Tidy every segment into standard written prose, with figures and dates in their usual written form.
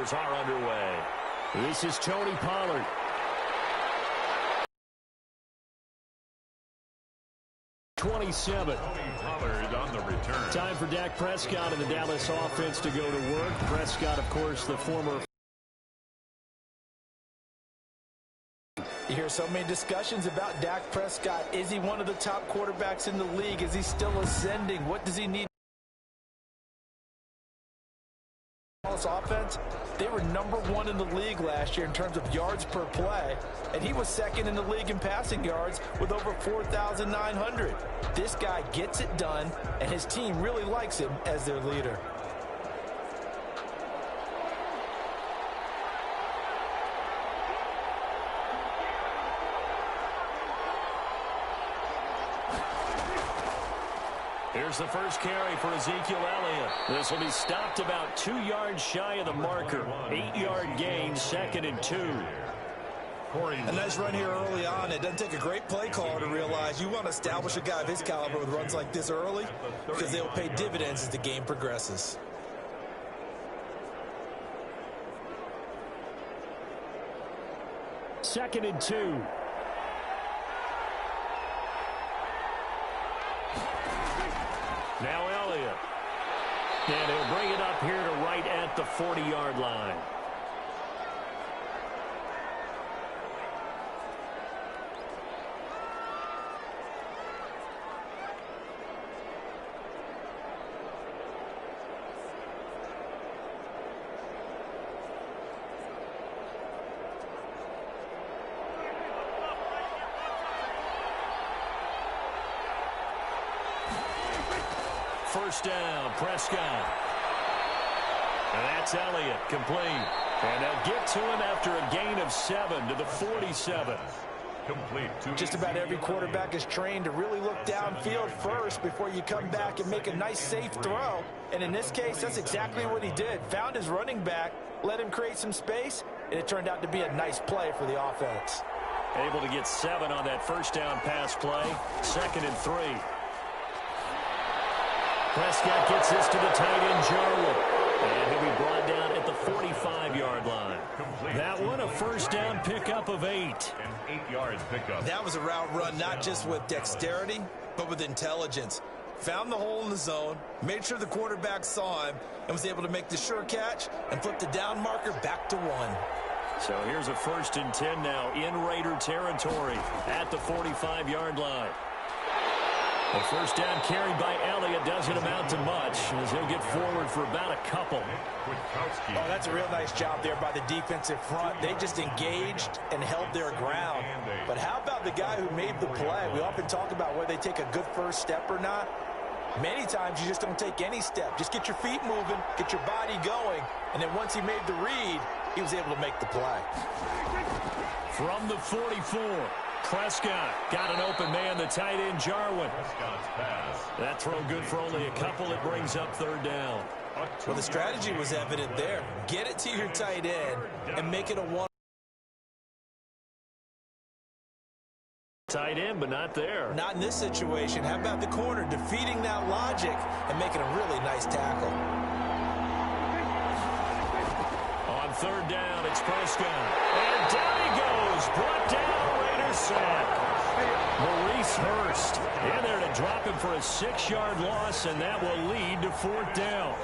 quarters are underway. This is Tony Pollard. Pollard on the return. Time for Dak Prescott and the Dallas offense to go to work. Prescott, of course, the former. You hear so many discussions about Dak Prescott. Is he one of the top quarterbacks in the league? Is he still ascending? What does he need? Offense, they were #1 in the league last year in terms of yards per play, and he was second in the league in passing yards with over 4,900. This guy gets it done, and his team really likes him as their leader. Here's the first carry for Ezekiel Elliott. This will be stopped about 2 yards shy of the marker. 8-yard gain, 2nd and 2. A nice run here early on. It doesn't take a great play caller to realize you want to establish a guy of his caliber with runs like this early because they'll pay dividends as the game progresses. Second and 2. Now Elliott. And he'll bring it up here to right at the 40-yard line. First down, Prescott. And that's Elliott, complete. And they'll get to him after a gain of 7 to the 47. Complete. Just about every quarterback is trained to really look downfield first before you come back and make a nice, safe throw. And in this case, that's exactly what he did. Found his running back, let him create some space, and it turned out to be a nice play for the offense. Able to get 7 on that first down pass play. 2nd and 3. Prescott gets this to the tight end, Jarwin. And he'll be brought down at the 45-yard line. That one, a first down pickup of 8. An 8-yard pickup. That was a route run not just with dexterity, but with intelligence. Found the hole in the zone, made sure the quarterback saw him, and was able to make the sure catch and flip the down marker back to 1. So here's a 1st and 10 now in Raider territory at the 45-yard line. The first down carried by Elliott doesn't amount to much as he'll get forward for about a couple. Oh, that's a real nice job there by the defensive front. They just engaged and held their ground. But how about the guy who made the play? We often talk about whether they take a good first step or not. Many times you just don't take any step. Just get your feet moving, get your body going, and then once he made the read, he was able to make the play. From the 44. Prescott got an open man, the tight end, Jarwin. That throw good for only a couple. It brings up 3rd down. Well, the strategy was evident there. Get it to your tight end and make it a 1. Tight end, but not there. Not in this situation. How about the corner defeating that logic and making a really nice tackle? On 3rd down, it's Prescott. And down he goes. Brought down. Sack. Maurice Hurst in there to drop him for a 6-yard loss, and that will lead to 4th down.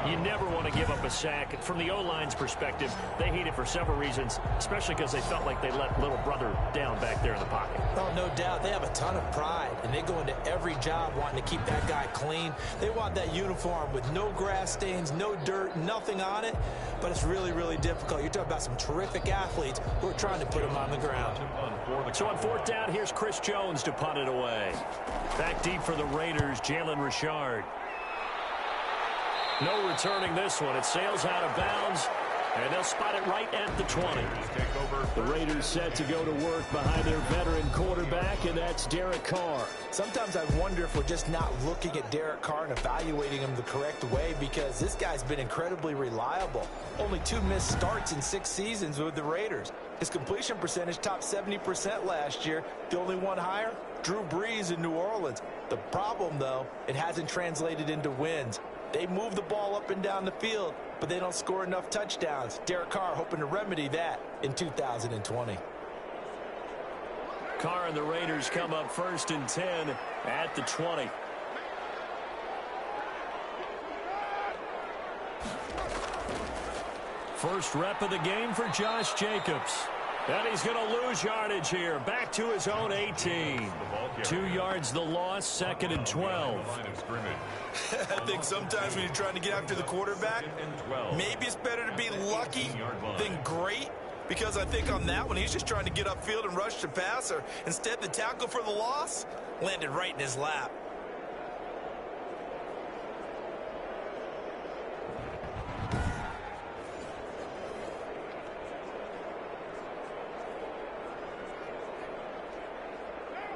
You never want to give up a sack. From the O-line's perspective, they hate it for several reasons, especially because they felt like they let little brother down back there in the pocket. Oh, no doubt. They have a ton of pride, and they go into every job wanting to keep that guy clean. They want that uniform with no grass stains, no dirt, nothing on it, but it's really, really difficult. You're talking about some terrific athletes who are trying to put him on the ground. So on 4th down, here's Chris Jones to punt it away. Back deep for the Raiders, Jalen Richard. No returning this one. It sails out of bounds, and they'll spot it right at the 20. The Raiders set to go to work behind their veteran quarterback, and that's Derek Carr. Sometimes I wonder if we're just not looking at Derek Carr and evaluating him the correct way, because this guy's been incredibly reliable. Only 2 missed starts in 6 seasons with the Raiders. His completion percentage topped 70% last year. The only one higher, Drew Brees in New Orleans. The problem, though, it hasn't translated into wins. They move the ball up and down the field, but they don't score enough touchdowns. Derek Carr hoping to remedy that in 2020. Carr and the Raiders come up 1st and 10 at the 20. First rep of the game for Josh Jacobs. And he's going to lose yardage here. Back to his own 18. 2 yards the loss, 2nd and 12. I think sometimes when you're trying to get after the quarterback, maybe it's better to be lucky than great. Because I think on that one, he's just trying to get upfield and rush the passer. Instead, the tackle for the loss landed right in his lap.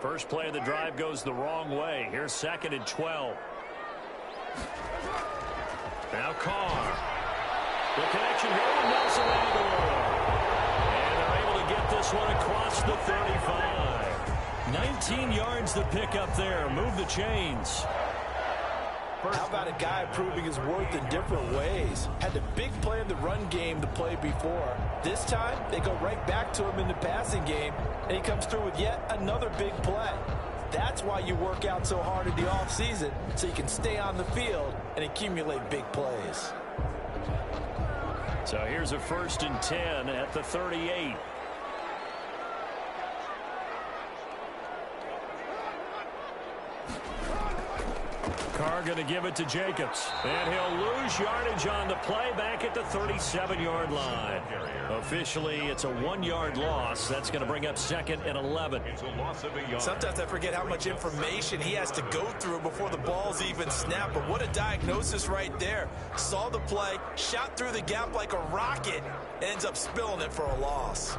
First play of the drive goes the wrong way. Here's 2nd and 12. Now Carr. The connection here with Nelson Aguilar. And they're able to get this one across the 35. 19 yards to pick up there. Move the chains. How about a guy proving his worth in different ways? Had the big play in the run game to play before. This time, they go right back to him in the passing game, and he comes through with yet another big play. That's why you work out so hard in the offseason, so you can stay on the field and accumulate big plays. So here's a 1st and 10 at the 38. Carr going to give it to Jacobs. And he'll lose yardage on the play back at the 37-yard line. Officially, it's a 1-yard loss. That's going to bring up 2nd and 11. Sometimes I forget how much information he has to go through before the ball's even snapped. But what a diagnosis right there. Saw the play, shot through the gap like a rocket, and ends up spilling it for a loss.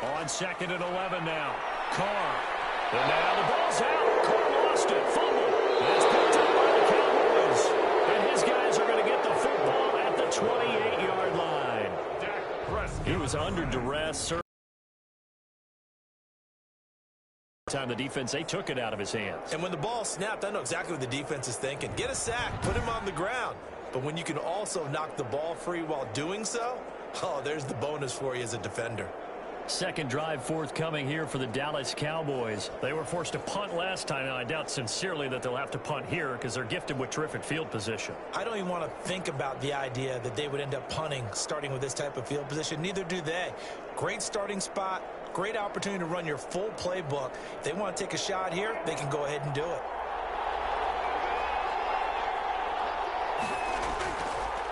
On 2nd and 11 now. Carr. And now the ball's out. Carr lost it. Fumble. It's picked up by the Cowboys. And his guys are going to get the football at the 28-yard line. He was under duress. Time the defense, they took it out of his hands. And when the ball snapped, I know exactly what the defense is thinking. Get a sack. Put him on the ground. But when you can also knock the ball free while doing so, oh, there's the bonus for you as a defender. Second drive forthcoming here for the Dallas Cowboys. They were forced to punt last time, and I doubt sincerely that they'll have to punt here because they're gifted with terrific field position. I don't even want to think about the idea that they would end up punting starting with this type of field position. Neither do they. Great starting spot, great opportunity to run your full playbook. If they want to take a shot here, they can go ahead and do it.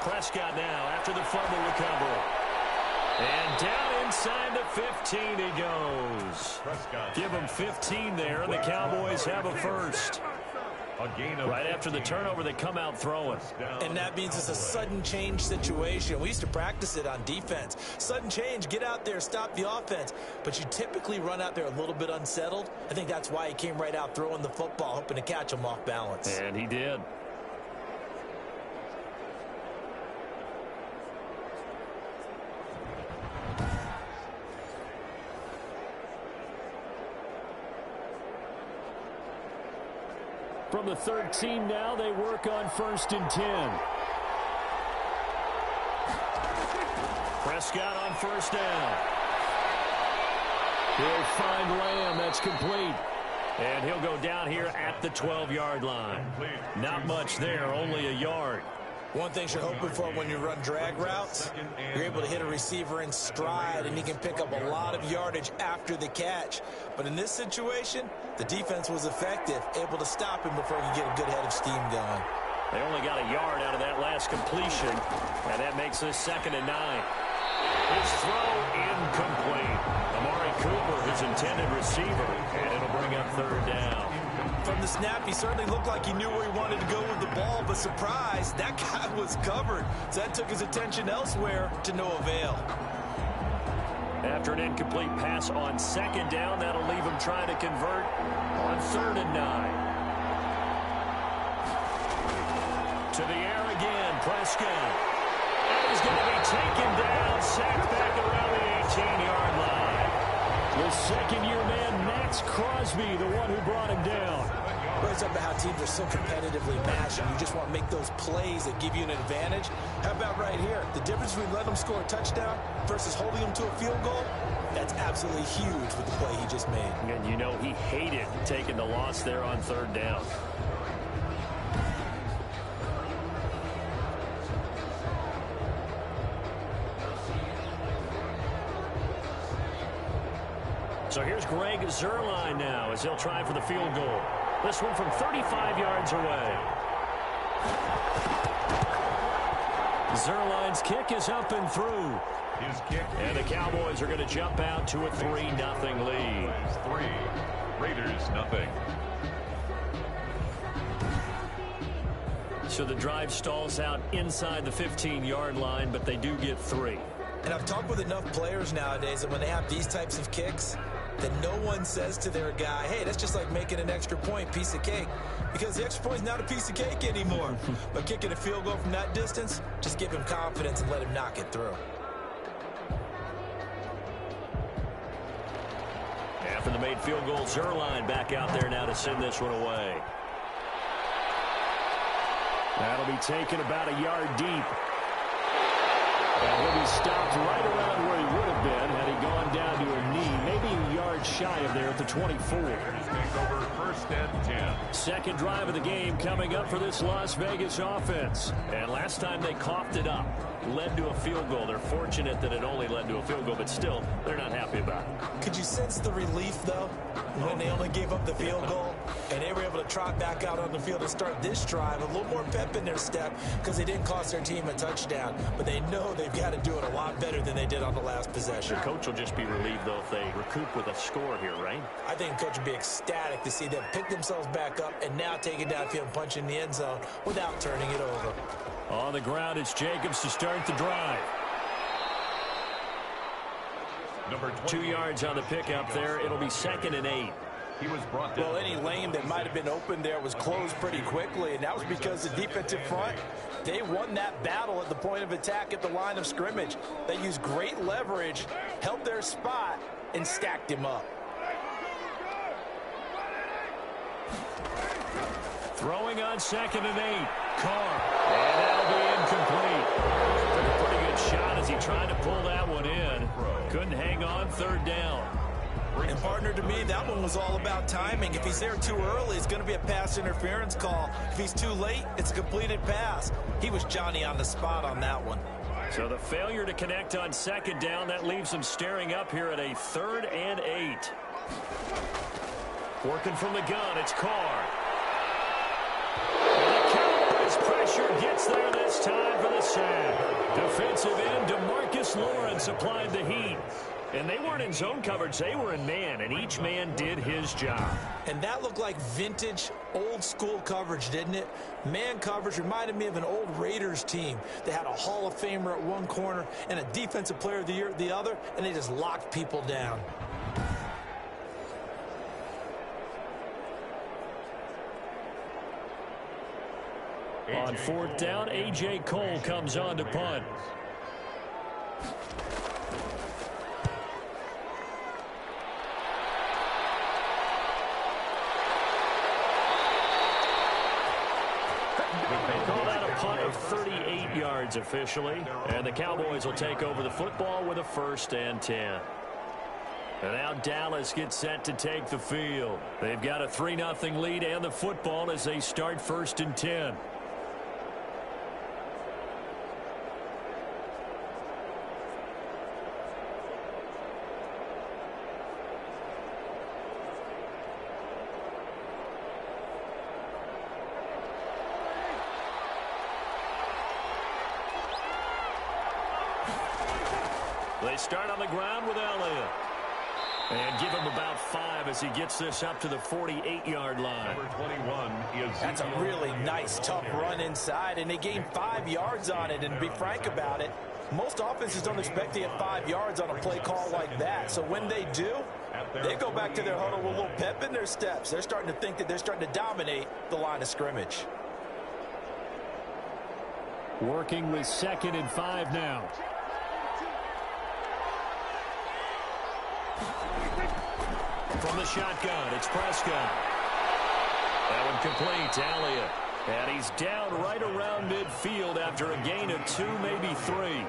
Prescott now after the fumble recovery. And down inside the 15 he goes. Give him 15 there, and the Cowboys have a first. Right after the turnover, they come out throwing. And that means it's a sudden change situation. We used to practice it on defense. Sudden change, get out there, stop the offense. But you typically run out there a little bit unsettled. I think that's why he came right out throwing the football, hoping to catch him off balance. And he did. From the 13 now, they work on 1st and 10. Prescott on 1st down. He'll find Lamb. That's complete. And he'll go down here at the 12-yard line. Not much there, only a yard. One thing you're hoping for when you run drag routes, you're able to hit a receiver in stride, and he can pick up a lot of yardage after the catch. But in this situation, the defense was effective, able to stop him before he could get a good head of steam going. They only got a yard out of that last completion, and that makes this 2nd and 9. His throw incomplete. Amari Cooper, his intended receiver, and it'll bring up 3rd down. From the snap, he certainly looked like he knew where he wanted to go with the ball, but surprise, that guy was covered. So that took his attention elsewhere to no avail. After an incomplete pass on 2nd down, that'll leave him trying to convert on 3rd and 9. To the air again, Prescott. And he's going to be taken down, sacked back around the 18-yard line. The second-year man, Max Crosby, the one who brought him down. Well, it's about how teams are so competitively matched, and you just want to make those plays that give you an advantage. How about right here? The difference between letting them score a touchdown versus holding them to a field goal, that's absolutely huge with the play he just made. And you know he hated taking the loss there on third down. So here's Greg Zuerlein now as he'll try for the field goal. This one from 35 yards away. Zuerlein's kick is up and through. His kick. And the Cowboys are going to jump out to a 3-0 lead. 3, Raiders nothing. So the drive stalls out inside the 15-yard line, but they do get 3. And I've talked with enough players nowadays that when they have these types of kicks, that no one says to their guy, hey, that's just like making an extra point, piece of cake. Because the extra point is not a piece of cake anymore. But kicking a field goal from that distance, just give him confidence and let him knock it through. After the made field goal, Zuerlein back out there now to send this one away. That'll be taken about a yard deep. And he'll be stopped right around where he would have been had he gone down to a knee, maybe a yard shy of there at the 24. Take over first and 10. Second drive of the game coming up for this Las Vegas offense. And last time they coughed it up, led to a field goal. They're fortunate that it only led to a field goal, but still, they're not happy about it. Could you sense the relief, though, when they only gave up the field goal and they were able to trot back out on the field and start this drive? A little more pep in their step because they didn't cost their team a touchdown, but they know they've got to do it a lot better than they did on the last possession. The coach will just be relieved, though, if they recoup with a score here, right? I think the coach would be ecstatic to see them pick themselves back up and now take it downfield and punch in the end zone without turning it over. On the ground, it's Jacobs to start the drive. 2 yards on the pickup there. It'll be 2nd and 8. He was brought down. Well, any lane that might have been open there was closed pretty quickly, and that was because the defensive front, they won that battle at the point of attack at the line of scrimmage. They used great leverage, held their spot, and stacked him up. Throwing on 2nd and 8. Carr. And that'll be incomplete. Took a pretty good shot as he tried to pull that one in. Couldn't hang on third down. And partner, to me, that one was all about timing. If he's there too early, it's going to be a pass interference call. If he's too late, it's a completed pass. He was Johnny on the spot on that one. So the failure to connect on 2nd down, that leaves him staring up here at a 3rd and 8. Working from the gun, it's Carr. And the Cowboys pressure gets there this time for the sack. Defensive end DeMarcus Lawrence applied the heat. And they weren't in zone coverage, they were in man, and each man did his job. And that looked like vintage, old-school coverage, didn't it? Man coverage reminded me of an old Raiders team. They had a Hall of Famer at one corner and a Defensive Player of the Year at the other, and they just locked people down. On 4th down, A.J. Cole comes on to punt. Punt of 38 yards officially, and the Cowboys will take over the football with a 1st and 10. And now Dallas gets set to take the field. They've got a 3-0 lead and the football as they start 1st and 10. They start on the ground with Elliott. And give him about 5 as he gets this up to the 48-yard line. Number 21 is... That's a really nice, tough run inside, and they gained 5 yards on it. And to be frank about it, most offenses don't expect to get 5 yards on a play call like that. So when they do, they go back to their huddle with a little pep in their steps. They're starting to think that they're starting to dominate the line of scrimmage. Working with 2nd and 5 now. From the shotgun, it's Prescott. That one complete to Elliott. And he's down right around midfield after a gain of 2, maybe 3.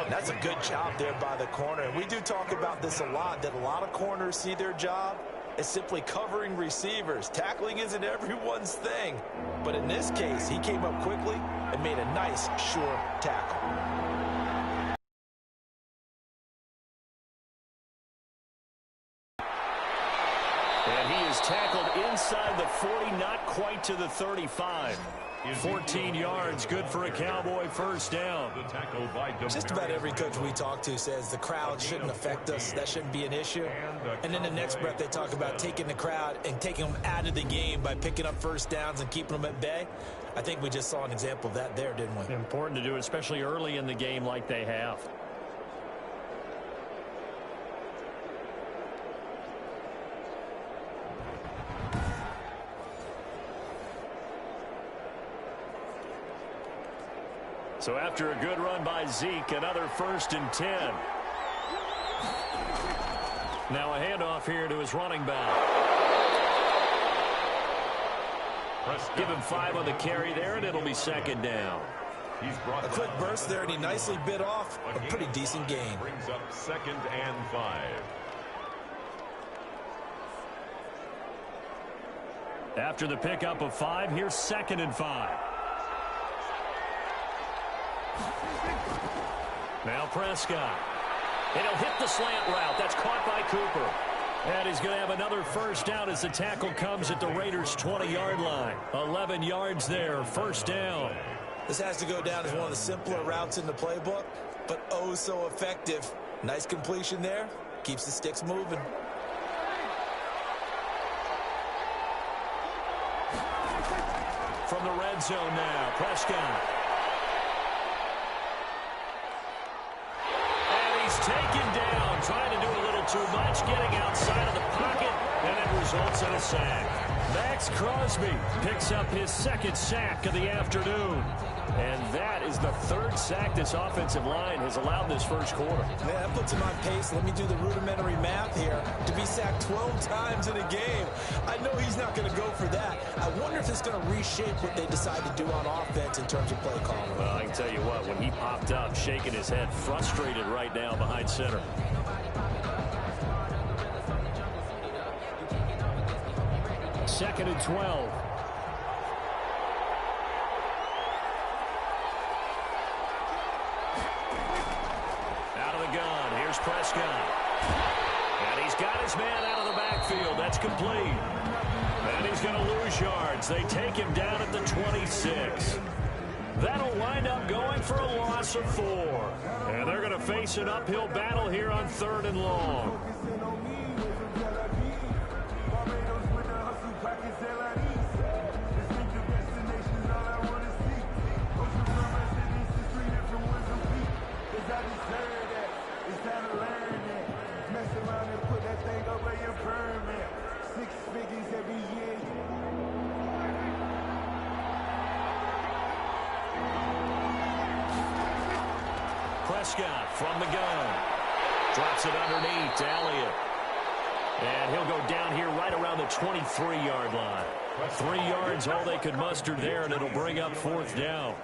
That's a good job there by the corner. And we do talk about this a lot, that a lot of corners see their job as simply covering receivers. Tackling isn't everyone's thing. But in this case, he came up quickly and made a nice, sure tackle. And he is tackled inside the 40, not quite to the 35. 14 yards, good for a Cowboy first down. Just about every coach we talk to says the crowd shouldn't affect us. That shouldn't be an issue. And then the next breath they talk about taking the crowd and taking them out of the game by picking up first downs and keeping them at bay. I think we just saw an example of that there, didn't we? Important to do, especially early in the game like they have. So after a good run by Zeke, another 1st and 10. Now a handoff here to his running back. Give him 5 on the carry there, and it'll be 2nd down. A quick burst there, and he nicely bit off a pretty decent gain. Brings up 2nd and 5. After the pickup of 5, here's 2nd and 5. Now Prescott. And he'll hit the slant route. That's caught by Cooper. And he's going to have another first down as the tackle comes at the Raiders' 20-yard line. 11 yards there, first down. This has to go down as one of the simpler routes in the playbook, but oh so effective. Nice completion there. Keeps the sticks moving. From the red zone now, Prescott. Taken down, trying to do a little too much, getting outside of the pocket, and it results in a sack. Max Crosby picks up his 2nd sack of the afternoon. And that is the 3rd sack this offensive line has allowed this first quarter. Man, that puts him on pace. Let me do the rudimentary math here. To be sacked 12 times in a game, I know he's not going to go for that. I wonder if it's going to reshape what they decide to do on offense in terms of play calling. Well, I can tell you what, when he popped up, shaking his head, frustrated right now behind center. Second and 12. Here's Prescott. And he's got his man out of the backfield. That's complete. And he's going to lose yards. They take him down at the 26. That'll wind up going for a loss of 4. And they're going to face an uphill battle here on 3rd and long. Prescott from the gun. Drops it underneath to Elliott. And he'll go down here right around the 23-yard line. 3 yards, all they could muster there, and it'll bring up 4th down.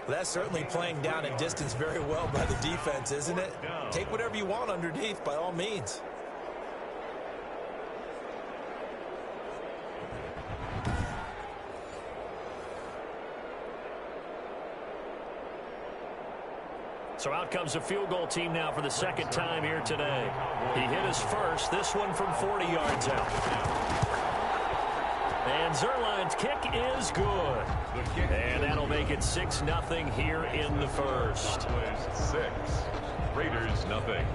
Well, that's certainly playing down and distance very well by the defense, isn't it? Take whatever you want underneath, by all means. So out comes a field goal team now for the 2nd time here today. He hit his first, this one from 40 yards out. And Zerline's kick is good. And that'll make it 6-0 here in the first. 6, Raiders nothing.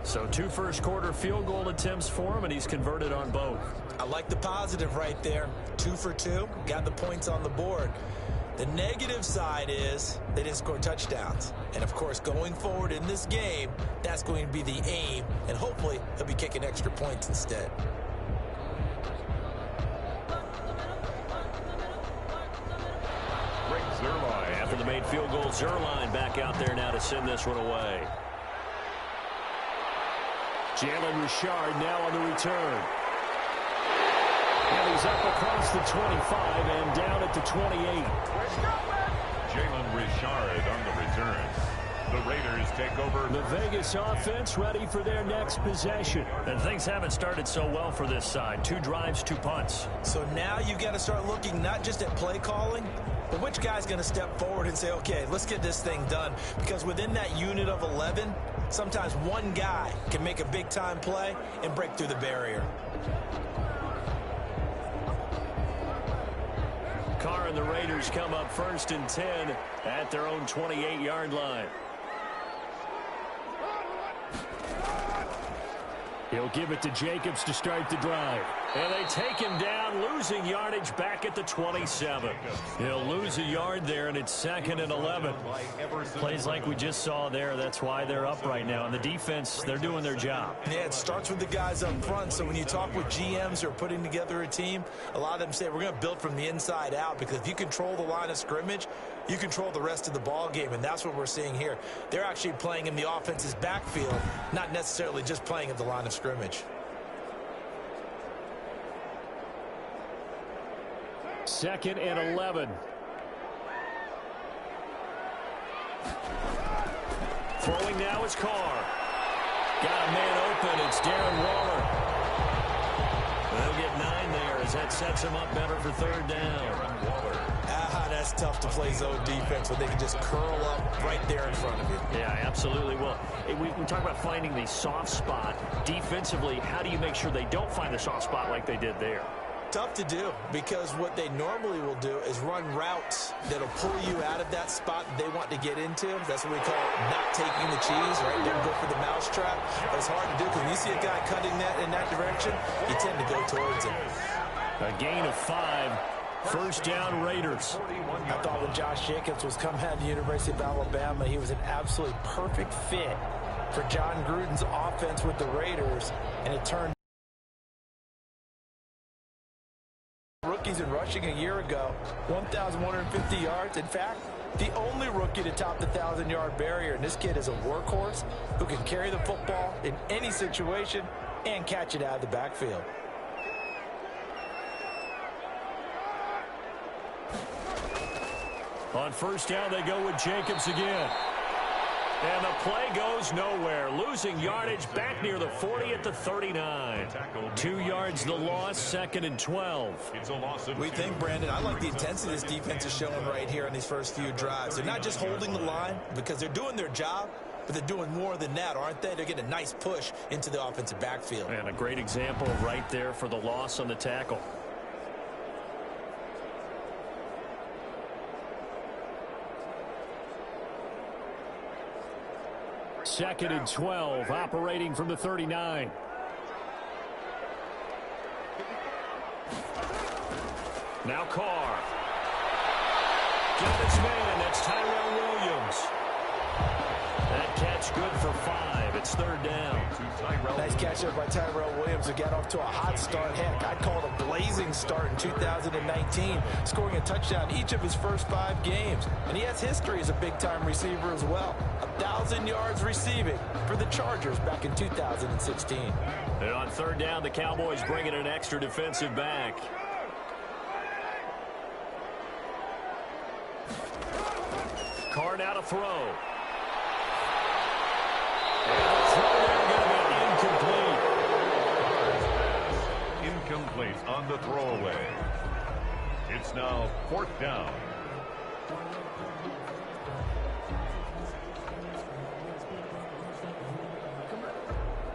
So 2 first-quarter field goal attempts for him, and he's converted on both. I like the positive right there. 2 for 2, got the points on the board. The negative side is they didn't score touchdowns. And, of course, going forward in this game, that's going to be the aim. And hopefully he'll be kicking extra points instead. made field goal. Zerline back out there now to send this one away. Jalen Richard now on the return. And he's up across the 25 and down at the 28. Jalen Richard on the return. The Raiders take over. The Vegas offense ready for their next possession. And things haven't started so well for this side. 2 drives, 2 punts. So now you've got to start looking not just at play calling, but which guy's going to step forward and say, okay, let's get this thing done. Because within that unit of 11, sometimes one guy can make a big-time play and break through the barrier. Carr and the Raiders come up 1st and 10 at their own 28-yard line. He'll give it to Jacobs to start the drive. And they take him down, losing yardage back at the 27. He'll lose a yard there, and it's 2nd and 11. Plays like we just saw there. That's why they're up right now. And the defense, they're doing their job. Yeah, it starts with the guys up front. So when you talk with GMs who are putting together a team, a lot of them say we're going to build from the inside out, because if you control the line of scrimmage, you control the rest of the ball game, and that's what we're seeing here. They're actually playing in the offense's backfield, not necessarily just playing at the line of scrimmage. 2nd and 11. Throwing now is Carr. Got a man open. It's Darren Waller. They'll get 9 there as that sets him up better for 3rd down. That's tough to play zone defense when they can just curl up right there in front of you. Yeah, absolutely. Well, we talk about finding the soft spot. Defensively, how do you make sure they don't find the soft spot like they did there? Tough to do, because what they normally will do is run routes that'll pull you out of that spot they want to get into. That's what we call not taking the cheese, right? Don't go for the mousetrap. But it's hard to do, because when you see a guy cutting that in that direction, you tend to go towards him. A gain of 5. 1st down, Raiders. I thought when Josh Jacobs was coming out of the University of Alabama, he was an absolutely perfect fit for John Gruden's offense with the Raiders, and it turned rookies in rushing a year ago, 1,150 yards. In fact, the only rookie to top the 1,000-yard barrier, and this kid is a workhorse who can carry the football in any situation and catch it out of the backfield. On 1st down, they go with Jacobs again. And the play goes nowhere. Losing yardage back near the 40 at the 39. 2 yards the loss, 2nd and 12. It's a loss of We think, Brandon, I like the intensity this defense is showing right here in these first few drives. They're not just holding the line because they're doing their job, but they're doing more than that, aren't they? They're getting a nice push into the offensive backfield. And a great example right there for the loss on the tackle. Second and 12, operating from the 39. Now Carr. Got his man. That's Tyrell Williams. That catch good for 5. It's 3rd down. Nice catch up by Tyrell Williams, who got off to a hot start. Heck, I'd call it a blazing start in 2019, scoring a touchdown each of his first 5 games. And he has history as a big-time receiver as well. 1,000 yards receiving for the Chargers back in 2016. And on 3rd down, the Cowboys bring in an extra defensive back. Carr now to throw. And the throw there going to be incomplete. incomplete on the throwaway. It's now 4th down.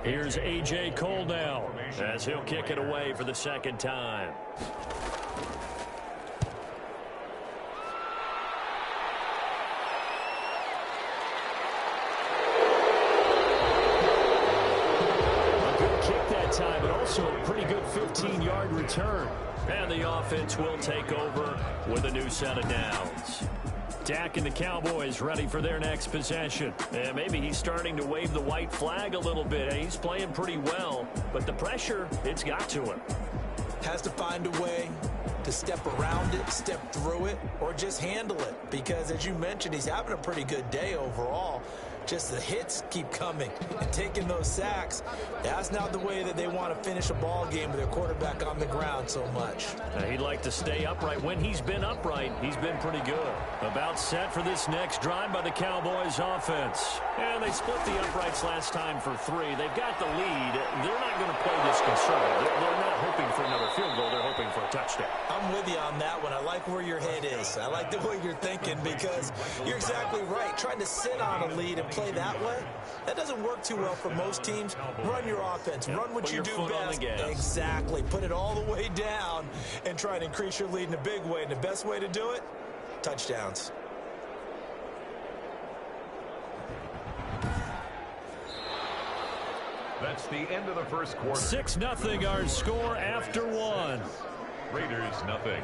Here's A.J. Cole now as he'll kick it away for the 2nd time. A good kick that time, but also a pretty good 15-yard return. And the offense will take over with a new set of downs. Dak and the Cowboys ready for their next possession. And maybe he's starting to wave the white flag a little bit. He's playing pretty well, but the pressure, it's got to him. has to find a way to step around it, step through it, or just handle it. Because, as you mentioned, he's having a pretty good day overall. Just the hits keep coming and taking those sacks. That's not the way that they want to finish a ball game with their quarterback on the ground so much. He'd like to stay upright. When he's been upright, he's been pretty good. About set for this next drive by the Cowboys offense. And they split the uprights last time for 3. They've got the lead. They're not going to play this conservative. They're not hoping for another field goal. They're hoping for a touchdown. I'm with you on that one. I like where your head is. I like the way you're thinking because you're exactly right. Trying to sit on a lead and play that way, that doesn't work too well for most teams. Run your offense. Run what you do best. Exactly. Put it all the way down and try to increase your lead in a big way. And the best way to do it, touchdowns. That's the end of the first quarter. 6-0 our score after 1. Raiders nothing.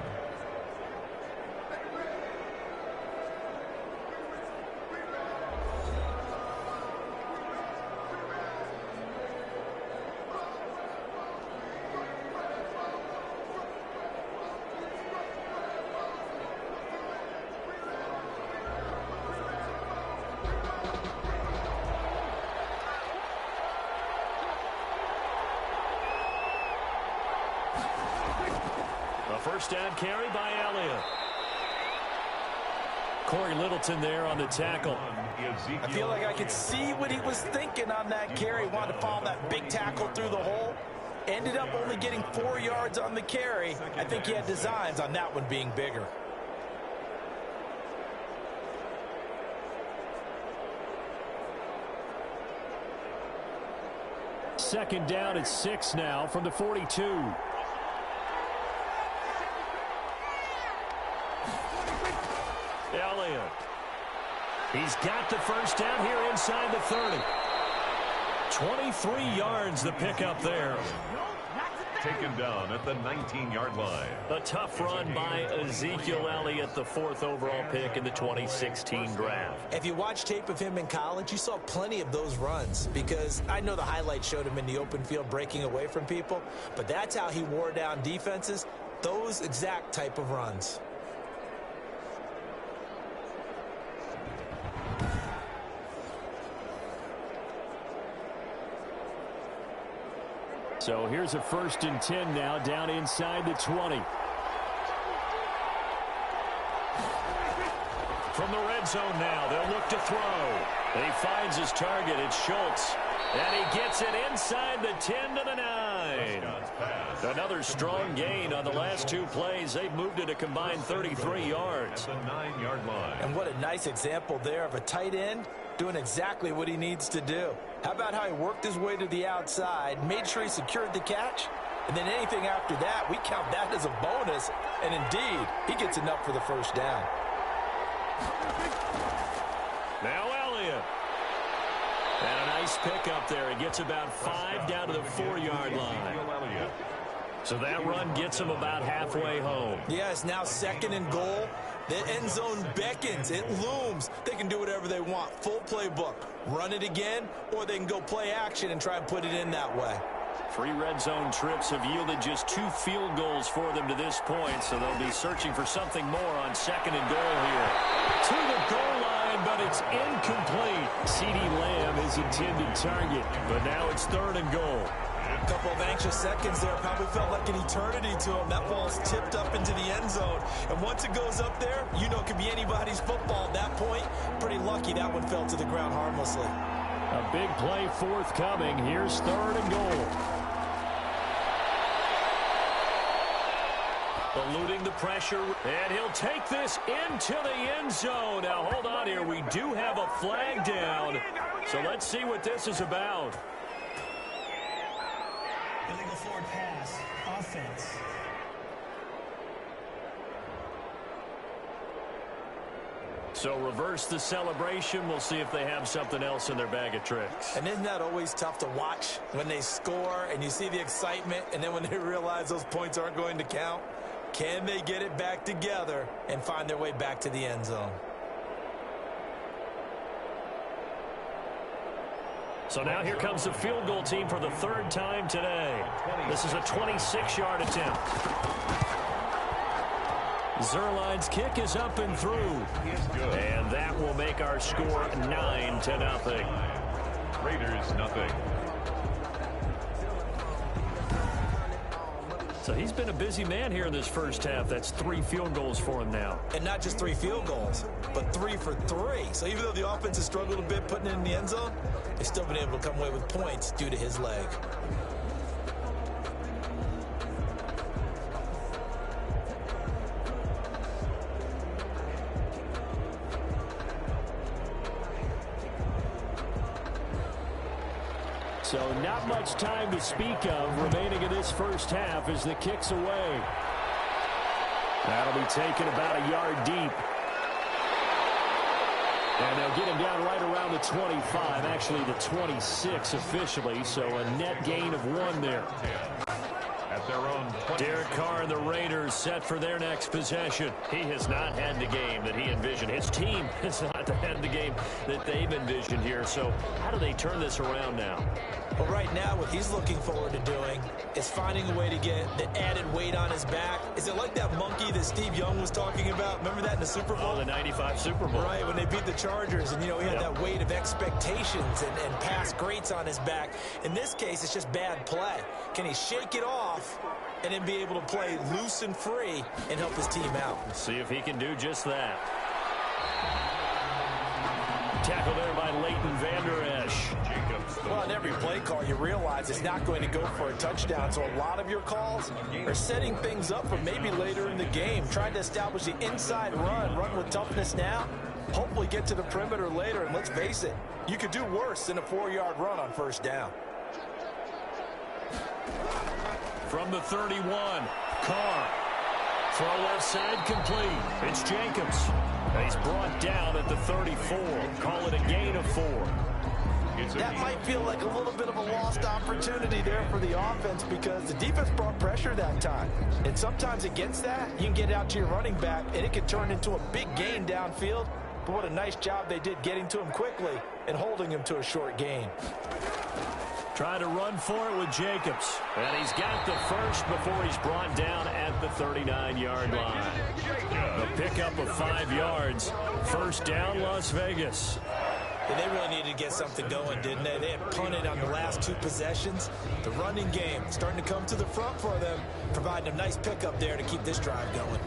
First down carry by Elliott. Corey Littleton there on the tackle. I feel like I could see what he was thinking on that carry. Wanted to follow that big tackle through the hole. Ended up only getting 4 yards on the carry. I think he had designs on that one being bigger. Second down at 6 now from the 42. Elliott. He's got the first down here inside the 30. 23 yards the pickup there. Taken down at the 19-yard line. A tough run by Ezekiel Elliott, the 4th overall pick in the 2016 draft. If you watch tape of him in college, you saw plenty of those runs because I know the highlights showed him in the open field breaking away from people, but that's how he wore down defenses, those exact type of runs. So here's a 1st and 10 now down inside the 20. From the red zone now, they'll look to throw. He finds his target. It's Schultz. And he gets it inside the 10 to the 9. Another strong gain on the last 2 plays. They've moved it a combined 33 yards. At the 9-yard line. And what a nice example there of a tight end doing exactly what he needs to do. How about how he worked his way to the outside, made sure he secured the catch, and then anything after that, we count that as a bonus. And indeed, he gets enough for the first down. Now Elliott. And a nice pickup there. He gets about 5 down to the 4-yard line. So that run gets him about halfway home. Yeah, it's now 2nd and goal. The end zone beckons. It looms. They can do whatever they want. Full playbook. Run it again, or they can go play action and try and put it in that way. 3 red zone trips have yielded just 2 field goals for them to this point, so they'll be searching for something more on 2nd and goal here. To the goal line, but it's incomplete. CeeDee Lamb is intended target, but now it's 3rd and goal. A couple of anxious seconds there. Probably felt like an eternity to him. That ball's tipped up into the end zone. And once it goes up there, you know it could be anybody's football at that point. Pretty lucky that one fell to the ground harmlessly. A big play forthcoming. Here's 3rd and goal. Eluding the pressure, and he'll take this into the end zone. Now, hold on here. We do have a flag down, so let's see what this is about. Illegal forward pass, offense. So reverse the celebration. We'll see if they have something else in their bag of tricks. And isn't that always tough to watch when they score and you see the excitement, and then when they realize those points aren't going to count? Can they get it back together and find their way back to the end zone? So now here comes the field goal team for the third time today. This is a 26-yard attempt. Zerline's kick is up and through. And that will make our score 9-0. Raiders, nothing. So he's been a busy man here in this first half. That's 3 field goals for him now. And not just 3 field goals, but 3 for 3. So even though the offense has struggled a bit putting it in the end zone, they've still been able to come away with points due to his leg. So not much time to speak of remaining in this first half as the kick's away. That'll be taken about a yard deep. And they'll get him down right around the 25, actually the 26 officially, so a net gain of 1 there. At their own 20. Derek Carr and the Raiders set for their next possession. He has not had the game that he envisioned. His team has not had the game that they've envisioned here. So how do they turn this around now? Well, right now, what he's looking forward to doing is finding a way to get the added weight on his back. Is it like that monkey that Steve Young was talking about? Remember that in the Super Bowl? Oh, the 95 Super Bowl. Right, when they beat the Chargers, and, you know, he had that weight of expectations and past greats on his back. In this case, it's just bad play. Can he shake it off and then be able to play loose and free and help his team out? Let's see if he can do just that. Tackle there by Leighton Vander Esch. Well, in every play call, you realize it's not going to go for a touchdown. So a lot of your calls are setting things up for maybe later in the game, trying to establish the inside run with toughness now, hopefully get to the perimeter later. And let's face it, you could do worse than a 4-yard run on first down. From the 31, Carr. Throw left side complete. It's Jacobs. And he's brought down at the 34. Call it a gain of 4. That might feel like a little bit of a lost opportunity there for the offense because the defense brought pressure that time. And sometimes against that, you can get out to your running back, and it can turn into a big gain downfield. But what a nice job they did getting to him quickly and holding him to a short gain. Trying to run for it with Jacobs. And he's got the first before he's brought down at the 39-yard line. A pickup of 5 yards. First down, Las Vegas. And they really needed to get something going, didn't they? They had punted on the last 2 possessions. The running game starting to come to the front for them, providing a nice pickup there to keep this drive going.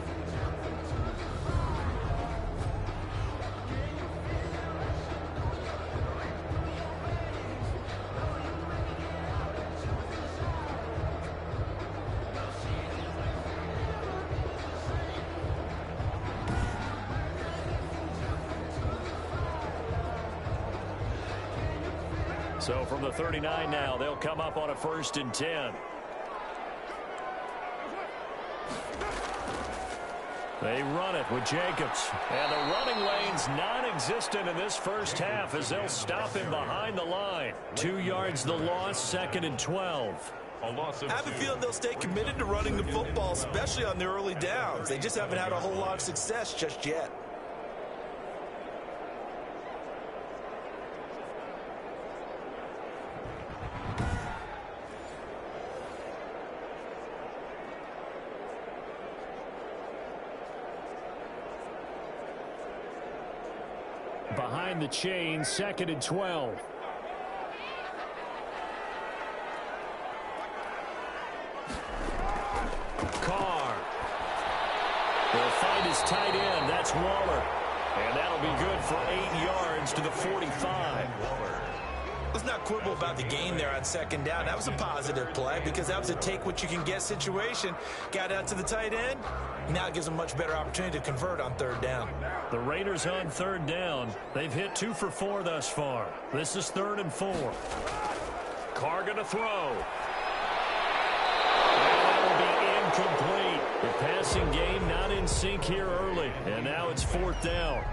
So from the 39 now, they'll come up on a 1st and 10. They run it with Jacobs. And the running lane's non-existent in this first half as they'll stop him behind the line. 2 yards the loss, 2nd and 12. I have a feeling they'll stay committed to running the football, especially on the early downs. They just haven't had a whole lot of success just yet. Behind the chain, 2nd and 12. Carr will find his tight end. That's Waller. And that'll be good for 8 yards to the 45. Let's not quibble about the gain there on 2nd down. That was a positive play because that was a take-what-you-can-get situation. Got out to the tight end. Now it gives them a much better opportunity to convert on 3rd down. The Raiders on 3rd down. They've hit 2 for 4 thus far. This is 3rd and 4. Carr going to throw. And that'll be incomplete. The passing game not in sync here early. And now it's 4th down.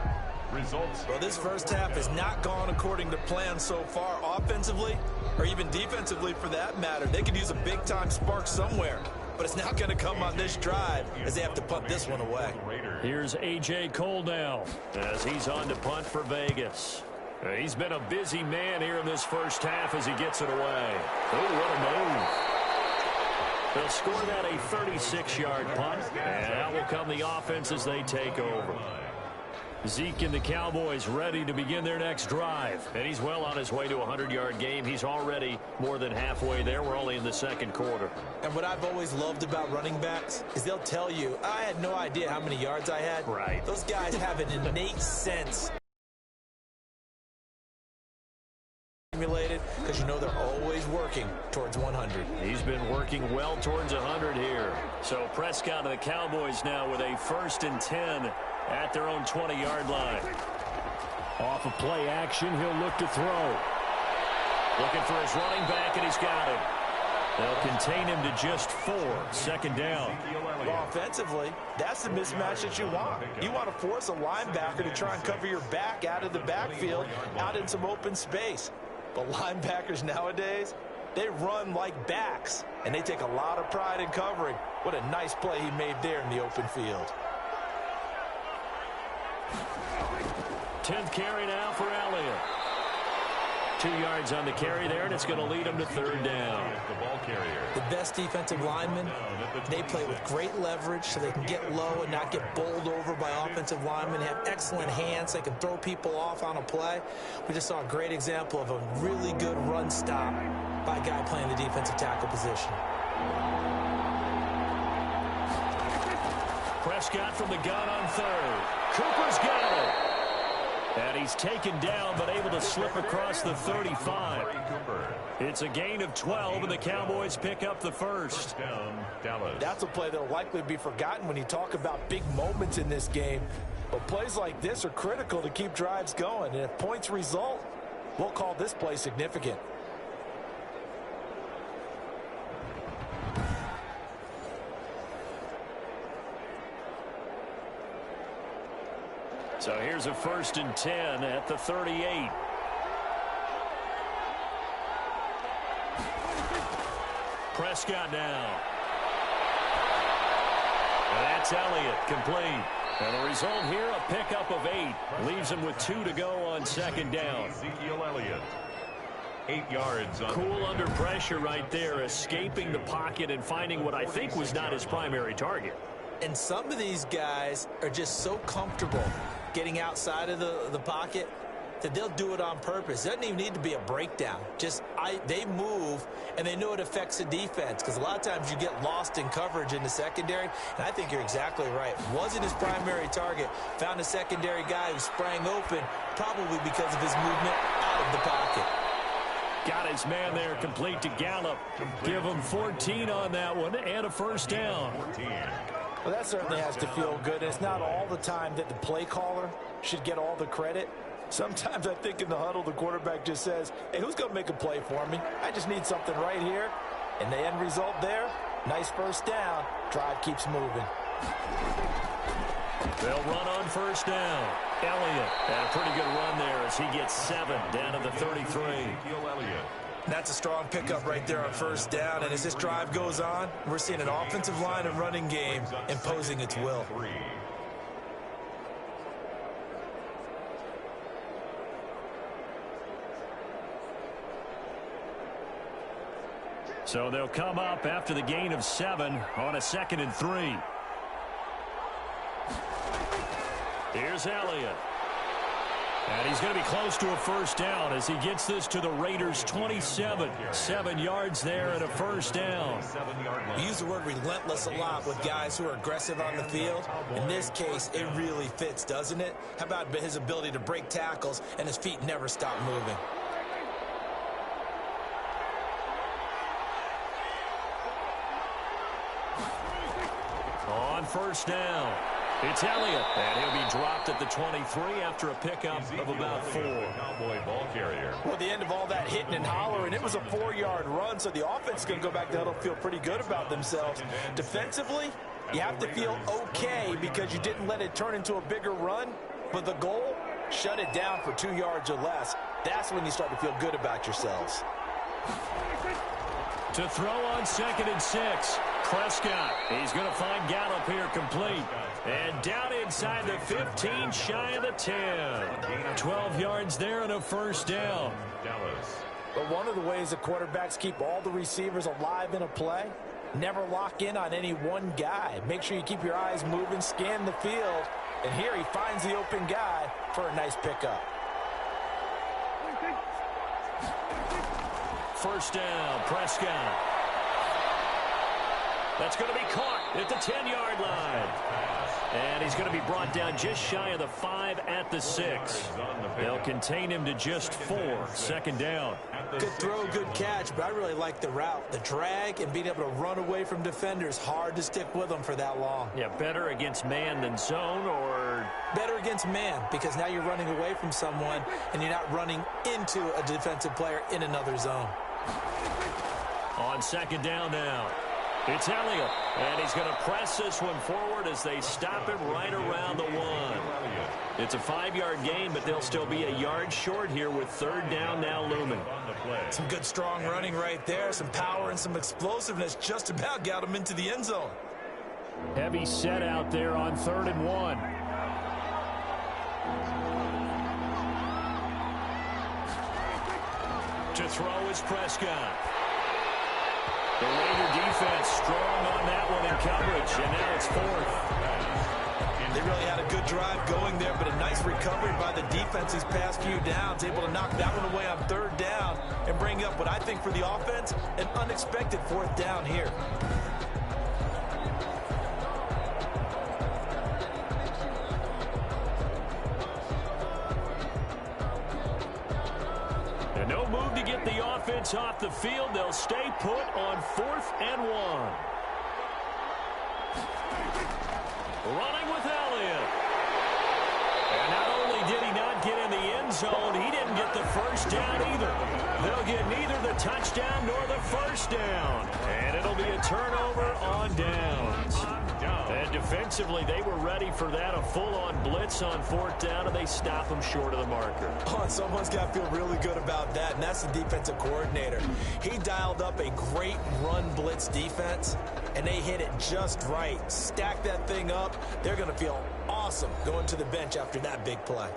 Results. Well, this first half has not gone according to plan so far offensively or even defensively for that matter. They could use a big-time spark somewhere, but it's not going to come on this drive as they have to punt this one away. Here's A.J. Cole now as he's on to punt for Vegas. He's been a busy man here in this first half as he gets it away. Oh, what a move. They'll score that a 36-yard punt, and out will come the offense as they take over. Zeke and the Cowboys ready to begin their next drive, and he's well on his way to a 100-yard game. He's already more than halfway there. We're only in the second quarter. And what I've always loved about running backs is they'll tell you, I had no idea how many yards I had. Right. Those guys have an innate sense because you know they're always working towards 100. He's been working well towards 100 here. So Prescott and the Cowboys now with a 1st and 10 at their own 20-yard line. Off of play action, he'll look to throw. Looking for his running back, and he's got him. They'll contain him to just 4. 2nd down. Well, offensively, that's the mismatch that you want. You want to force a linebacker to try and cover your back out of the backfield, out in some open space. But linebackers nowadays, they run like backs, and they take a lot of pride in covering. What a nice play he made there in the open field. 10th carry now for Elliott. 2 yards on the carry there, and it's going to lead him to 3rd down. The ball carrier. The best defensive linemen, they play with great leverage so they can get low and not get bowled over by offensive linemen. They have excellent hands. They can throw people off on a play. We just saw a great example of a really good run stop by a guy playing the defensive tackle position. Prescott from the gun on 3rd. Cooper's got it. And he's taken down, but able to slip across the 35. It's a gain of 12, and the Cowboys pick up the 1st. That's a play that will likely be forgotten when you talk about big moments in this game. But plays like this are critical to keep drives going. And if points result, we'll call this play significant. So here's a 1st and 10 at the 38. Prescott now. And that's Elliott complete. And the result here, a pickup of 8. Leaves him with 2 to go on 2nd down. Ezekiel Elliott. 8 yards. Cool under pressure right there, escaping the pocket and finding what I think was not his primary target. And some of these guys are just so comfortable getting outside of the pocket that they'll do it on purpose. It doesn't even need to be a breakdown. They move, and they know it affects the defense because a lot of times you get lost in coverage in the secondary, and I think you're exactly right. Wasn't his primary target. Found a secondary guy who sprang open, probably because of his movement out of the pocket. Got his man there complete to Gallup. Give him 14 on that one and a 1st down. 14. Well, that certainly has to feel good. It's not all the time that the play caller should get all the credit. Sometimes I think in the huddle, the quarterback just says, hey, who's going to make a play for me? I just need something right here. And the end result there, nice 1st down. Drive keeps moving. They'll run on 1st down. Elliott had a pretty good run there as he gets 7 down to the 33. That's a strong pickup right there on 1st down. And as this drive goes on, we're seeing an offensive line and running game imposing its will. So they'll come up after the gain of 7 on a 2nd and 3. Here's Elliott. And he's going to be close to a 1st down as he gets this to the Raiders' 27. 7 yards there and a 1st down. We use the word relentless a lot with guys who are aggressive on the field. In this case, it really fits, doesn't it? How about his ability to break tackles and his feet never stop moving? On 1st down, it's Elliott, and he'll be dropped at the 23 after a pickup of about 4. Cowboy ball carrier. Well, the end of all that hitting and hollering, it was a 4-yard run, so the offense is going to go back to huddle, feel pretty good about themselves. Defensively, you have to feel okay because you didn't let it turn into a bigger run, but the goal, shut it down for 2 yards or less. That's when you start to feel good about yourselves. To throw on 2nd and 6. Prescott. He's going to find Gallup here complete. And down inside the 15, shy of the 10. 12 yards there and a first down. But one of the ways the quarterbacks keep all the receivers alive in a play, never lock in on any one guy. Make sure you keep your eyes moving, scan the field. And here he finds the open guy for a nice pickup. First down, Prescott. That's going to be caught at the 10-yard line. And he's going to be brought down just shy of the 5 at the 6. They'll contain him to just 4. Second down. Good throw, good catch, but I really like the route. The drag and being able to run away from defenders. Hard to stick with them for that long. Yeah, better against man than zone, or? Better against man, because now you're running away from someone and you're not running into a defensive player in another zone. On second down now. It's Elliott, and he's going to press this one forward as they stop him right around the 1. It's a 5-yard gain, but they'll still be a yard short here with third down now looming. Some good strong running right there, some power and some explosiveness just about got him into the end zone. Heavy set out there on 3rd and 1. To throw is Prescott. The Raider defense strong on that one in coverage, and now it's 4th. They really had a good drive going there, but a nice recovery by the defense these past few downs, able to knock that one away on 3rd down and bring up what I think for the offense, an unexpected 4th down here. No move to get the offense off the field. They'll stay put on 4th and 1. Running with Elliott. And not only did he not get in the end zone, he didn't get the first down either. They'll get neither the touchdown nor the first down. And it'll be a turnover on downs. And defensively, they were ready for that, a full-on blitz on 4th down, and they stop them short of the marker. Oh, someone's got to feel really good about that, and that's the defensive coordinator. He dialed up a great run blitz defense, and they hit it just right. Stack that thing up. They're going to feel awesome going to the bench after that big play.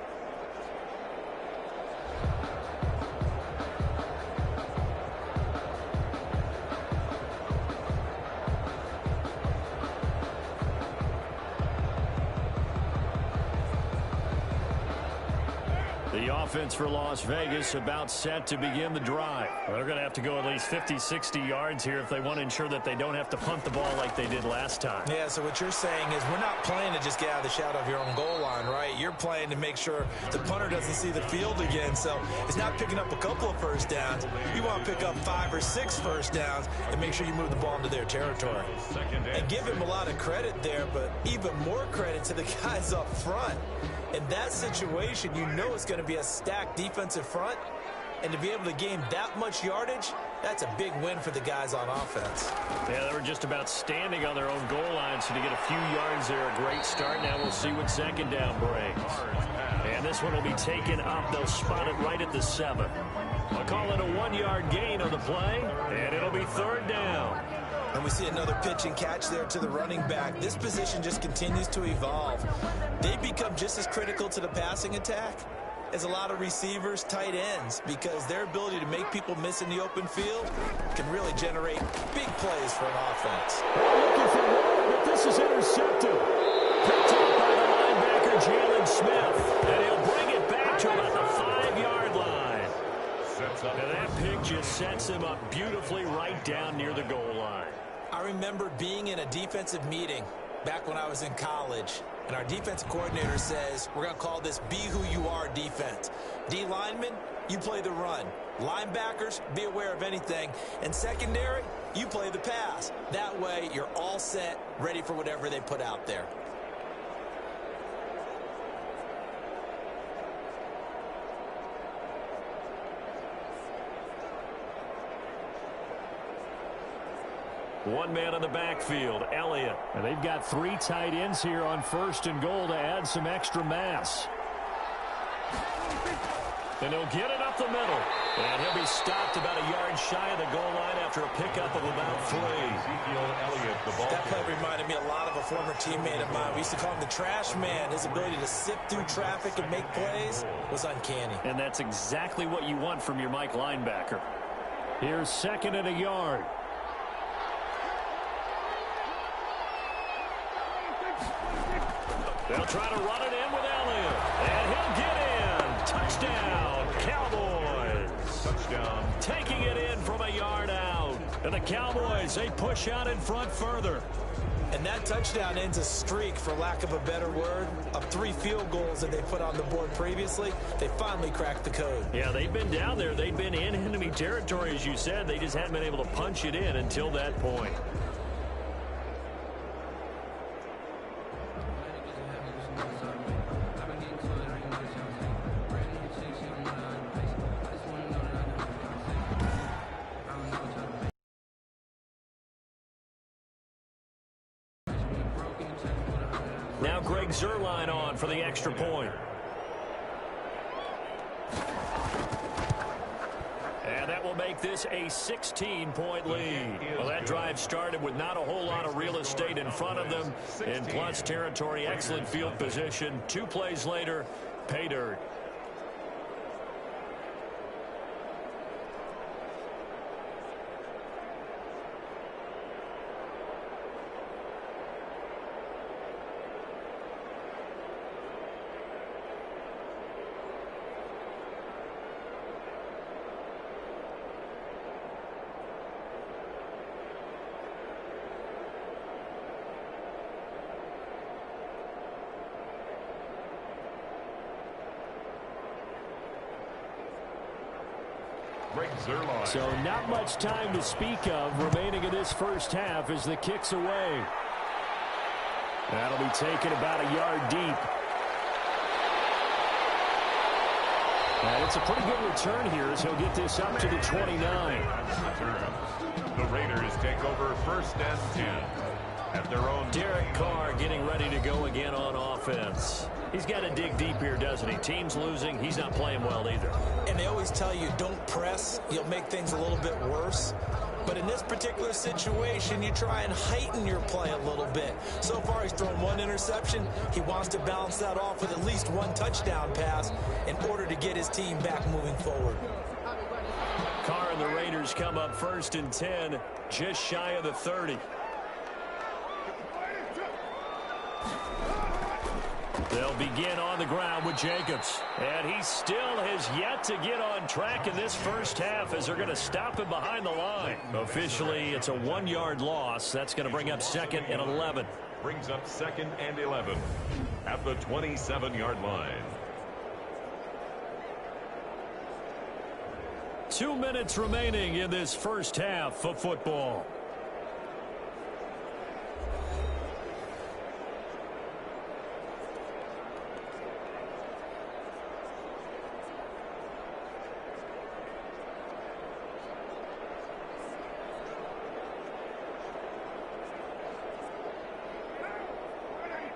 The offense for Las Vegas about set to begin the drive. Well, they're going to have to go at least 50, 60 yards here if they want to ensure that they don't have to punt the ball like they did last time. Yeah, so what you're saying is we're not playing to just get out of the shadow of your own goal line, right? You're playing to make sure the punter doesn't see the field again. So it's not picking up a couple of first downs. You want to pick up 5 or 6 first downs and make sure you move the ball into their territory. And give him a lot of credit there, but even more credit to the guys up front. In that situation, you know it's going to be a stacked defensive front, and to be able to gain that much yardage, that's a big win for the guys on offense. Yeah, they were just about standing on their own goal line, so to get a few yards there, a great start. Now we'll see what second down brings. And this one will be taken up. They'll spot it right at the 7. I'll call it a 1-yard gain on the play, and it'll be 3rd down. And we see another pitch and catch there to the running back. This position just continues to evolve. They become just as critical to the passing attack as a lot of receivers, tight ends, because their ability to make people miss in the open field can really generate big plays for an offense. Looking for more, but this is intercepted. Picked up by the linebacker, Jalen Smith. And he'll bring it back to about the 5-yard line. And that pick just sets him up beautifully right down near the goal line. I remember being in a defensive meeting back when I was in college, and our defensive coordinator says, we're going to call this Be Who You Are defense. D linemen, you play the run. Linebackers, be aware of anything. And secondary, you play the pass. That way, you're all set, ready for whatever they put out there. One man on the backfield, Elliott. And they've got 3 tight ends here on 1st and goal to add some extra mass. And he'll get it up the middle. And he'll be stopped about a yard shy of the goal line after after a pickup of about 3. That play reminded me a lot of a former teammate of mine. We used to call him the trash man. His ability to sift through traffic and make plays was uncanny. And that's exactly what you want from your Mike linebacker. Here's 2nd and a yard. They'll try to run it in with Elliott. And he'll get in. Touchdown, Cowboys. Touchdown. Taking it in from a yard out. And the Cowboys, they push out in front further. And that touchdown ends a streak, for lack of a better word, of 3 field goals that they put on the board previously. They finally cracked the code. Yeah, they've been down there. They've been in enemy territory, as you said. They just hadn't been able to punch it in until that point. Now Greg Zuerlein on for the extra point. And that will make this a 16-point lead. Well, that drive started with not a whole lot of real estate in front of them. In plus territory, excellent field position. 2 plays later, pay dirt. So not much time to speak of remaining in this first half as the kick's away. That'll be taken about a yard deep. And it's a pretty good return here as he'll get this up to the 29. The Raiders take over 1st and 10 at their own. Derek Carr getting ready to go again on offense. He's got to dig deep here, doesn't he? Team's losing. He's not playing well either. And they always tell you, don't press. You'll make things a little bit worse. But in this particular situation, you try and heighten your play a little bit. So far, he's thrown 1 interception. He wants to balance that off with at least 1 touchdown pass in order to get his team back moving forward. Carr and the Raiders come up 1st and 10, just shy of the 30. They'll begin on the ground with Jacobs. And he still has yet to get on track in this first half as they're going to stop him behind the line. Officially, it's a 1-yard loss. That's going to bring up 2nd and 11. Brings up 2nd and 11 at the 27-yard line. 2 minutes remaining in this first half of football.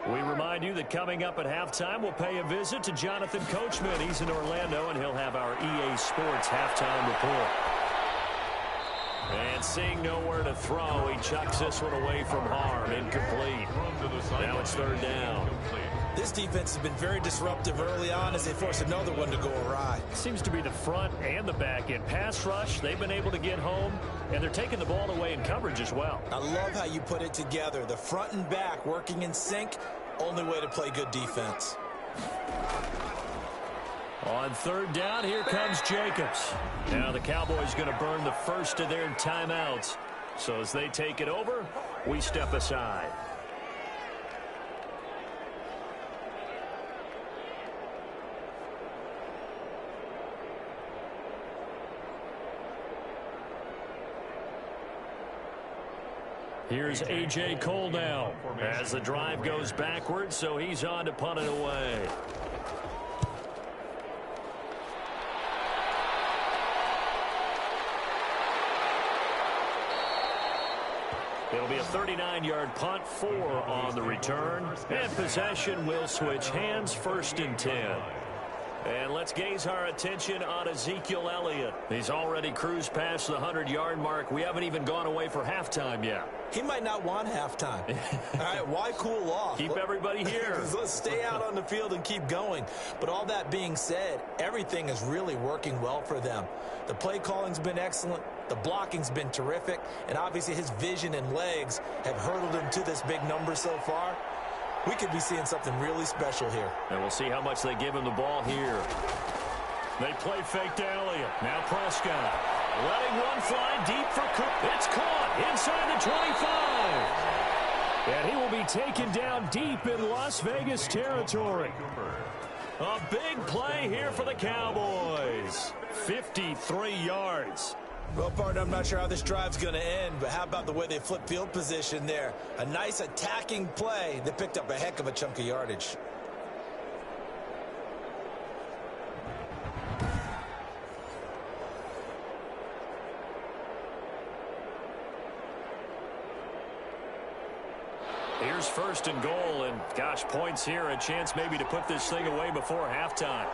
We remind you that coming up at halftime, we'll pay a visit to Jonathan Coachman. He's in Orlando, and he'll have our EA Sports halftime report. And seeing nowhere to throw, he chucks this one away from harm. Incomplete. Now it's 3rd down. This defense has been very disruptive early on as they force another one to go awry. Seems to be the front and the back end. Pass rush, they've been able to get home, and they're taking the ball away in coverage as well. I love how you put it together. The front and back working in sync, only way to play good defense. On 3rd down, here comes Jacobs. Now the Cowboys going to burn the first of their timeouts. So as they take it over, we step aside. Here's A.J. Cole now as the drive goes backwards, so he's on to punt it away. It'll be a 39-yard punt, 4 on the return, and possession will switch hands, 1st and 10. And let's gaze our attention on Ezekiel Elliott. He's already cruised past the 100-yard mark. We haven't even gone away for halftime yet. He might not want halftime. All right, why cool off? Keep everybody here. Let's stay out on the field and keep going. But all that being said, everything is really working well for them. The play calling's been excellent. The blocking's been terrific. And obviously his vision and legs have hurdled him to this big number so far. We could be seeing something really special here. And we'll see how much they give him the ball here. They play fake to Elliott. Now Prescott. Letting one fly deep for Cook. It's caught inside the 25. And he will be taken down deep in Las Vegas territory. A big play here for the Cowboys. 53 yards. Well, partner, I'm not sure how this drive's going to end, but how about the way they flip field position there? A nice attacking play that picked up a heck of a chunk of yardage. Here's first and goal, and gosh, points here, a chance maybe to put this thing away before halftime.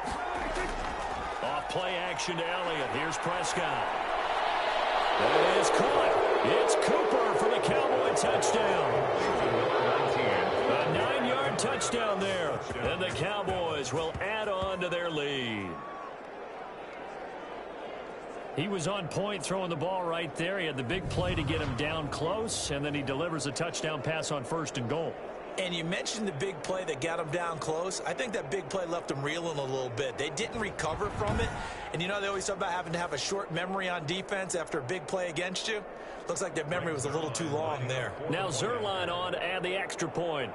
Off play action to Elliott. Here's Prescott. It is caught. It's Cooper for the Cowboy touchdown. A 9-yard touchdown there. And the Cowboys will add on to their lead. He was on point throwing the ball right there. He had the big play to get him down close, and then he delivers a touchdown pass on first and goal. And you mentioned the big play that got him down close. I think that big play left him reeling a little bit. They didn't recover from it. And, you know, they always talk about having to have a short memory on defense after a big play against you. Looks like their memory was a little too long there. Now Zerline on to add the extra point.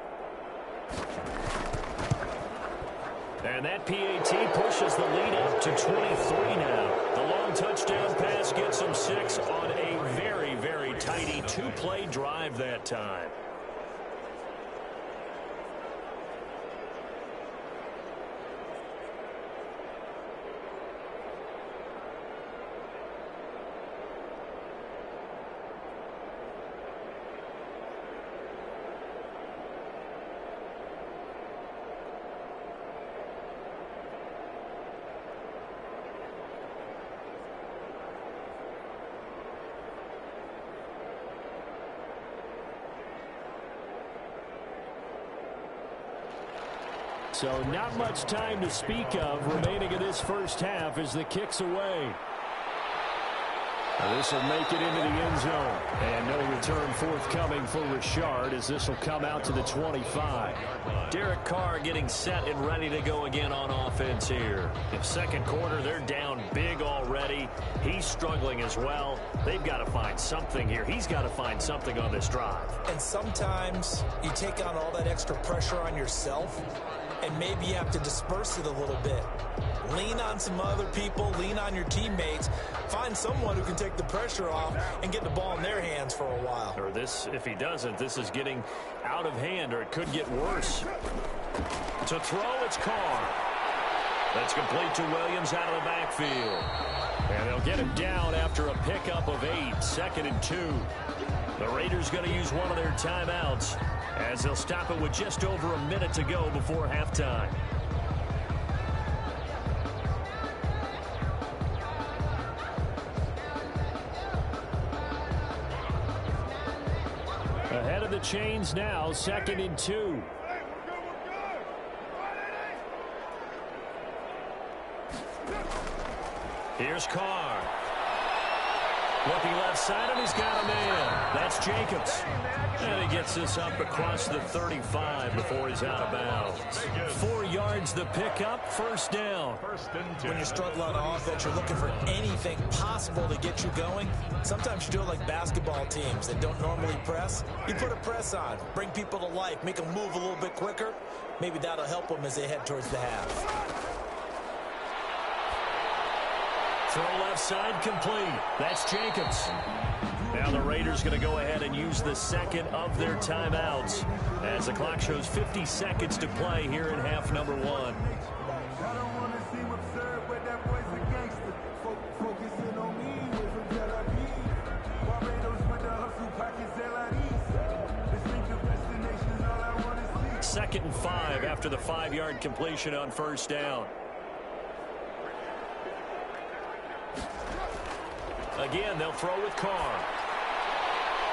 And that PAT pushes the lead up to 23 now. The long touchdown pass gets them 6 on a very, very tidy 2-play drive that time. So not much time to speak of remaining in this first half as the kick's away. This will make it into the end zone. And no return forthcoming for Richard as this will come out to the 25. Derek Carr getting set and ready to go again on offense here. In second quarter, they're down big already. He's struggling as well. They've got to find something here. He's got to find something on this drive. And sometimes you take on all that extra pressure on yourself, and maybe you have to disperse it a little bit. Lean on some other people, lean on your teammates, find someone who can take the pressure off and get the ball in their hands for a while. Or this, if he doesn't, this is getting out of hand, or it could get worse. To throw, it's Carr. That's complete to Williams out of the backfield. And they'll get him down after a pickup of 8, 2nd and 2. The Raiders going to use one of their timeouts as they'll stop it with just over a minute to go before halftime. Ahead of the chains now, 2nd and 2. Here's Carr. Looking left side, and he's got a man. That's Jacobs. And he gets this up across the 35 before he's out of bounds. 4 yards the pickup, first down. When you're struggling on offense, you're looking for anything possible to get you going. Sometimes you do it like basketball teams that don't normally press. You put a press on, bring people to life, make them move a little bit quicker. Maybe that'll help them as they head towards the half. Throw left side complete. That's Jacobs. Now the Raiders going to go ahead and use the second of their timeouts as the clock shows 50 seconds to play here in half number 1. Second and 5 after the 5-yard completion on first down. Again, they'll throw with Carr.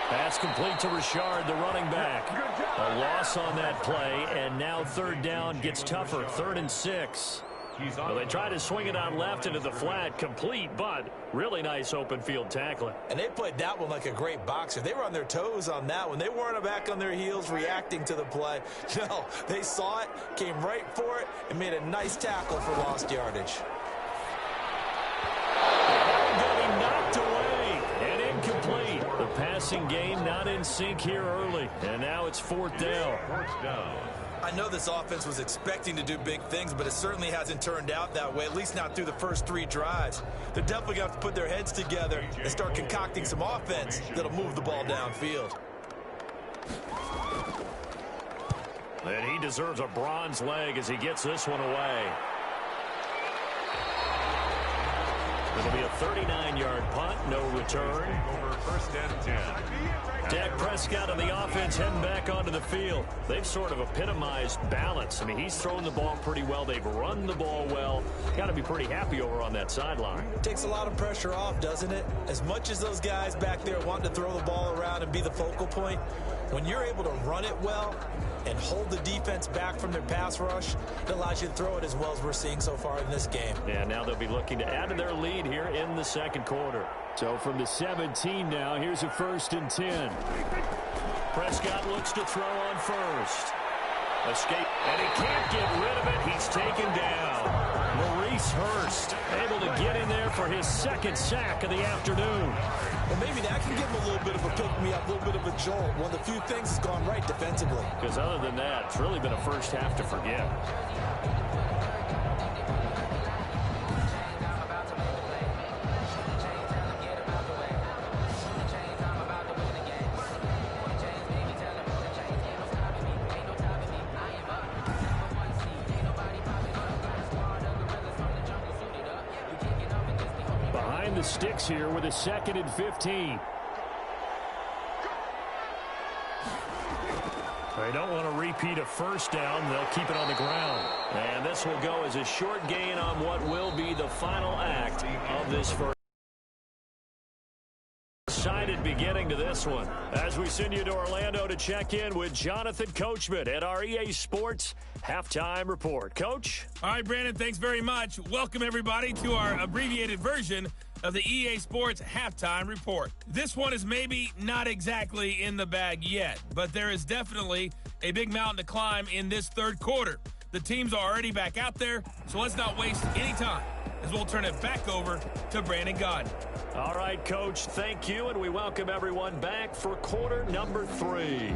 Pass complete to Richard, the running back. A loss on that play, and now third down gets tougher. 3rd and 6. Well, they try to swing it out left into the flat, complete, but really nice open field tackling. And they played that one like a great boxer. They were on their toes on that one. They weren't back on their heels reacting to the play. No, they saw it, came right for it, and made a nice tackle for lost yardage. Getting knocked away and incomplete. The passing game not in sync here early, and now it's 4th down. I know this offense was expecting to do big things, but it certainly hasn't turned out that way, at least not through the first 3 drives. They're definitely going to have to put their heads together and start concocting some offense that'll move the ball downfield. And he deserves a bronze leg as he gets this one away. It'll be a 39-yard punt, no return. Over 1st and 10. Dak Prescott and the offense heading back onto the field. They've sort of epitomized balance. I mean, he's thrown the ball pretty well. They've run the ball well. Got to be pretty happy over on that sideline. Takes a lot of pressure off, doesn't it? As much as those guys back there want to throw the ball around and be the focal point, when you're able to run it well and hold the defense back from their pass rush, it allows you to throw it as well as we're seeing so far in this game. Yeah, now they'll be looking to add to their lead here in the 2nd quarter. So from the 17 now, here's a 1st and 10. Prescott looks to throw on first. Escape, and he can't get rid of it. He's taken down. Maurice Hurst able to get in there for his 2nd sack of the afternoon. Well, maybe that can give him a little bit of a pick-me-up, a little bit of a jolt. One of the few things has gone right defensively. Because other than that, it's really been a first half to forget. The sticks here with a 2nd and 15. They don't want to repeat a 1st down. They'll keep it on the ground. And this will go as a short gain on what will be the final act of this first. Excited beginning to this one as we send you to Orlando to check in with Jonathan Coachman at our EA Sports Halftime Report. Coach? All right, Brandon, thanks very much. Welcome, everybody, to our abbreviated version of the EA Sports Halftime Report. This one is maybe not exactly in the bag yet, but there is definitely a big mountain to climb in this 3rd quarter. The teams are already back out there, so let's not waste any time as we'll turn it back over to Brandon Gaudin. All right, Coach, thank you, and we welcome everyone back for quarter number 3.